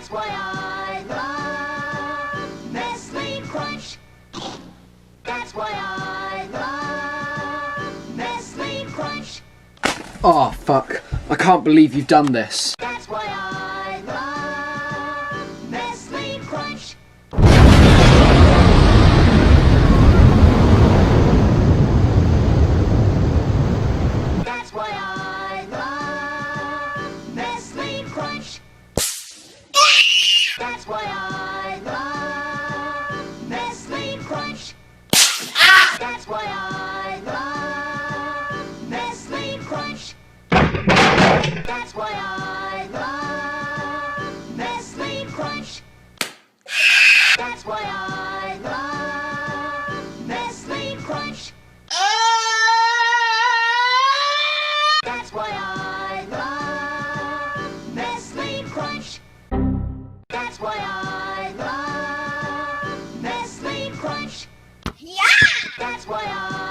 That's why I love Nestle Crunch. That's why I love Nestle Crunch. Oh fuck, I can't believe you've done this. That's why I love Nestle Crunch. That's why I love Nestle Crunch. That's why I love Nestle Crunch. That's why I love Nestle Crunch. That's why I love Nestle Crunch. That's why I love Nestle Crunch. That's why I love Nestle Crunch. That's why I love Nestle Crunch. Yeah! That's why I